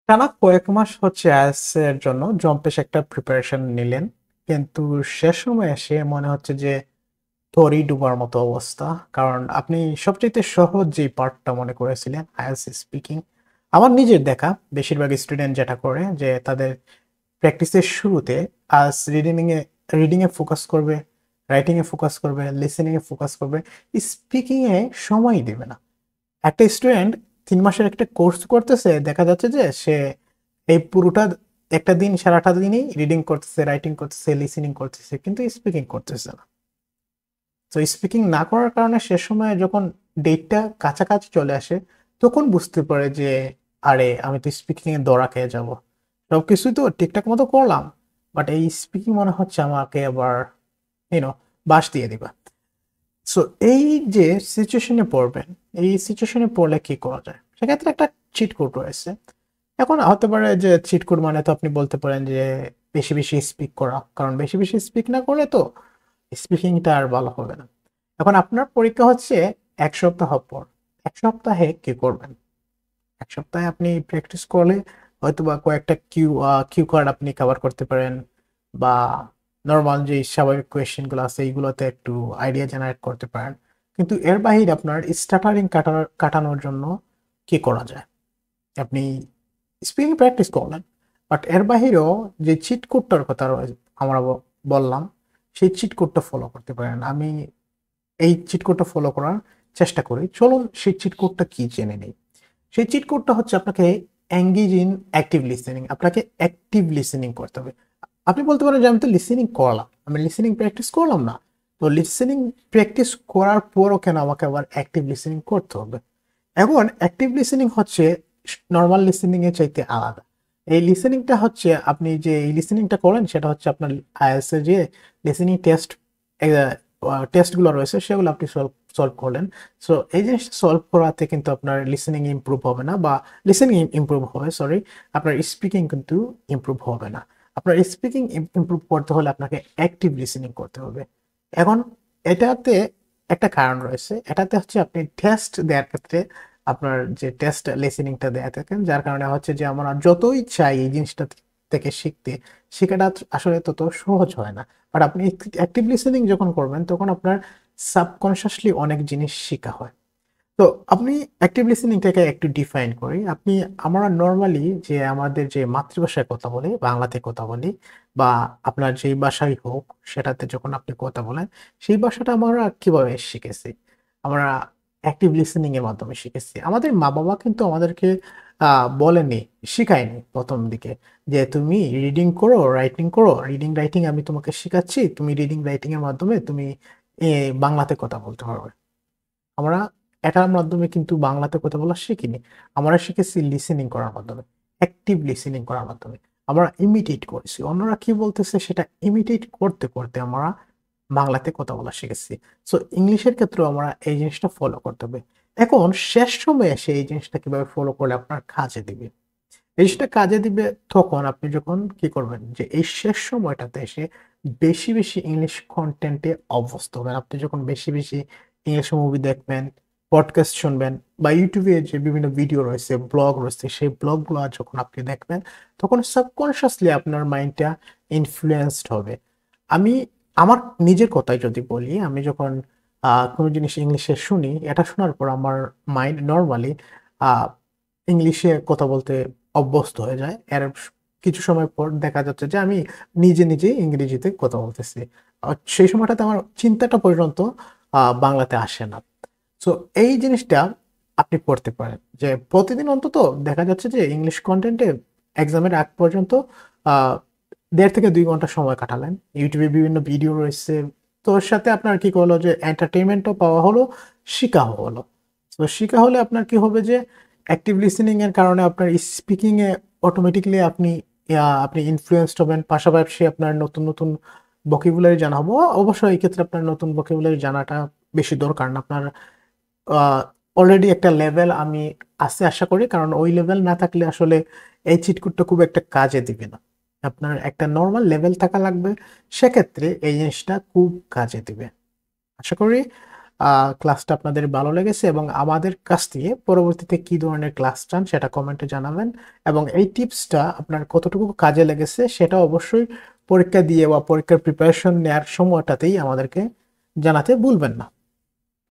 টানা কয়েক মাস হচ্ছে আইএলটিএস এর জন্য জম্পেশ একটা প্রিপারেশন নিলেন। কিন্তু শেষ সময়ে এসে মনে হচ্ছে যে তরি ডুবার মতো অবস্থা। কারণ আপনি সবচাইতে সহজ যে পার্টটা মনে করেছিলেন আইএলটিএস স্পিকিং, আমার নিজের দেখা বেশিরভাগ স্টুডেন্ট যেটা করে যে তাদের প্র্যাকটিসের শুরুতে আজ রিডিং এ ফোকাস করবে, রাইটিং এ ফোকাস করবে, লিসেনিং এ ফোকাস করবে, স্পিকিং এ সময় দেবে না। একটা স্টুডেন্ট 3 মাসের একটা কোর্স করতেছে, দেখা যাচ্ছে যে সে এই পুরোটা একটা দিন সারাটা দিনই রিডিং করতেছে, রাইটিং করতেছে, লিসেনিং করতেছে, কিন্তু স্পিকিং করতেছে না। তো স্পিকিং না করার কারণে শেষ সময়ে যখন ডেটটা কাছাকাছি চলে আসে, তখন বুঝতে পারে যে আরে আমি তো স্পিকিং এ ধরা খেয়ে যাব। সবকিছুই তো ঠিকঠাক মতো করলাম, বাট এই স্পিকিং মনে হচ্ছে আমাকে আবার ইউনো বাস দিয়ে দিবা। সো এই যে সিচুয়েশনে পড়বেন, এই সিচুয়েশনে পড়লে কি করা যায়, সেক্ষেত্রে একটা চিট কোড রয়েছে। এখন হতে পারে যে চিট কোড মানে তো আপনি বলতে পারেন যে বেশি বেশি স্পিক করা, কারণ বেশি বেশি স্পিক না করলে তো স্পিকিংটা আর ভালো হবে না। এখন আপনার পরীক্ষা হচ্ছে 1 সপ্তাহ পর। 1 সপ্তাহে কি করবেন? 1 সপ্তাহে আপনি প্র্যাকটিস করলে হয়তো বা কয়েকটা কিউ কার্ড আপনি কভার করতে পারেন, বা নর্মাল যে স্বাভাবিক কোয়েশ্চেন গুলো আছে এইগুলোতে একটু আইডিয়া জেনারেট করতে পারেন। কিন্তু এর বাহিরে আপনার স্টাটারিং কাটানোর জন্য কি করা যায়? আপনি স্পিকিং প্র্যাকটিস করলেন, বাট এর বাহিরেও যে চিট কোডটার কথা আমরা বললাম, সেই চিট কোডটা ফলো করতে পারেন। আমি এই চিট কোডটা ফলো করার চেষ্টা করি। চলুন সেই চিট কোডটা কি জেনে নেই। সেই চিট কোডটা হচ্ছে আপনাকে এঙ্গেজ ইন অ্যাক্টিভ লিসেনিং। আপনাকে অ্যাক্টিভ লিসেনিং করতে হবে। আপনি বলতে পারেন যে আমি তো লিসেনিং করলাম, আমি লিসেনিং প্র্যাকটিস করলাম না। তো লিসেনিং প্র্যাকটিস করার পরও কেন আমাকে আবার অ্যাক্টিভ লিসেনিং করতে হবে? এখন অ্যাক্টিভ লিসেনিং হচ্ছে নর্মাল লিসেনিং এর চাইতে আলাদা। এই লিসেনিংটা হচ্ছে আপনি যে এই লিসেনিংটা করেন সেটা হচ্ছে আপনার আইএলটিএস এর যে লিসেনিং টেস্টগুলো রয়েছে সেগুলো আপনি সলভ সলভ করলেন। সো এই জিনিসটা সলভ করাতে কিন্তু আপনার লিসেনিং ইমপ্রুভ হবে না, বা লিসেনিং ইমপ্রুভ হবে সরি, আপনার স্পিকিং কিন্তু ইমপ্রুভ হবে না। আপনার স্পিকিং ইমপ্রুভ করতে হলে আপনাকে অ্যাক্টিভ লিসেনিং করতে হবে। এখন এটাতে একটা কারণ রয়েছে, এটাতে হচ্ছে আপনি টেস্ট দেওয়ার ক্ষেত্রে আপনার যে টেস্ট লিসেনিংটা দেয়া থাকেন, যার কারণে হচ্ছে যে আমরা যতই চাই এই জিনিসটা থেকে শিখতে, শেখাটা আসলে তত সহজ হয় না। বাট আপনি অ্যাক্টিভ লিসেনিং যখন করবেন তখন আপনার সাবকনশিয়াসলি অনেক জিনিস শেখা হয়। তো আপনি অ্যাক্টিভ লিসেনিংটাকে একটু ডিফাইন করি। আমরা নরমালি যে আমাদের যে মাতৃভাষায় কথা বলি, বাংলাতে কথা বলি, বা আপনার যেই ভাষাই হোক সেটাতে যখন আপনি কথা বলেন, সেই ভাষাটা আমরা কিভাবে শিখেছি? আমরা অ্যাক্টিভ লিসেনিং এর মাধ্যমে শিখেছি। আমাদের মা-বাবা কিন্তু আমাদেরকে বলেনি, শিখায়নি ১ম দিকে যে, "তুমি রিডিং করো, রাইটিং করো। রিডিং, রাইটিং আমি তোমাকে শিখাচ্ছি। তুমি রিডিং, রাইটিং এর মাধ্যমে তুমি এ বাংলাতে কথা বলতে পারবে।" আমরা এটার মাধ্যমে কিন্তু বাংলাতে কথা বলা শিখিনি। আমরা শিখেছি লিসেনিং করার মাধ্যমে, অ্যাক্টিভ লিসেনিং করার মাধ্যমে। আমরা ইমিটেট করেছি। অন্যরা কি বলতেছে সেটা ইমিটেট করতে, করতে আমরা বাংলাতে কথা বলা শিখেছি। সো ইংলিশের ক্ষেত্রেও আমরা এই জিনিসটা ফলো করতে হবে। এখন শেষ সময়ে এসে এই জিনিসটা কিভাবে ফলো করলে আপনার কাজে দিবে? এই জিনিসটা কাজে দিবে তখন আপনি যখন কি করবেন যে এই শেষ সময়টাতে এসে বেশি, বেশি ইংলিশ কনটেন্টে অভ্যস্ত হবেন। আপনি যখন বেশি, বেশি ইংলিশ মুভি দেখবেন, পডকাস্ট শুনবেন, বা YouTube এ যে বিভিন্ন ভিডিও রয়েছে, ব্লগ রয়েছে, সেই ব্লগগুলা যখন আপনি দেখবেন, তখন সাবকন্সিয়াসলি আপনার মাইন্ডটা ইনফ্লুয়েন্সড হবে। আমি আমার নিজের কথাই যদি বলি, আমি যখন কোনো জিনিস ইংলিশে শুনি, এটা শোনার পর আমার মাইন্ড নরমালি আ ইংলিশে কথা বলতে অভ্যস্ত হয়ে যায়। এর কিছু সময় পর দেখা যাচ্ছে যে আমি নিজে, নিজেই ইংরেজিতে কথা বলতেছি। সেই সময়টাতে আমার চিন্তাটা পর্যন্ত বাংলাতে আসে না। সো এই জিনিসটা আপনি করতে পারেন যে প্রতিদিন অন্তত দেখা যাচ্ছে যে ইংলিশ কনটেন্টে এক্সামের আগ পর্যন্ত আ ১.৫ থেকে ২ ঘন্টা সময় কাটালেন। YouTube এ বিভিন্ন ভিডিও রয়েছে। তো ওর সাথে আপনার কি হলো যে এন্টারটেইনমেন্টও পাওয়া হলো, শিখাও হলো। তো শিখা হলে আপনার কি হবে যে অ্যাক্টিভ লিসেনিং এর কারণে আপনার স্পিকিং এ অটোমেটিক্যালি আপনি ইনফ্লুয়েন্সড হবেন। পাশাপাশি আপনার নতুন, নতুন ভোকাবুলারি জানা হবে। অবশ্যই এই ক্ষেত্রে আপনার নতুন ভোকাবুলারি জানাটা বেশি দরকার না। আপনার আ অলরেডি একটা লেভেল আছে আশা করি। কারণ ওই লেভেল না থাকলে আসলে এই চিট কোডটা খুব একটা কাজে দিবে না। আপনার একটা নরমাল লেভেল থাকা লাগবে। সেক্ষেত্রে এই জিনিসটা খুব কাজে দিবে। আশা করি ক্লাসটা আপনাদের ভালো লেগেছে এবং আমাদের কাছ থেকে পরবর্তীতে কি ধরনের ক্লাস চান সেটা কমেন্টে জানাবেন এবং এই টিপসটা আপনার কতটুকু কাজে লেগেছে সেটা অবশ্যই পরীক্ষা দিয়ে বা পরীক্ষার প্রিপারেশন নেওয়ার সময়টাতেই আমাদেরকে জানাতে ভুলবেন না।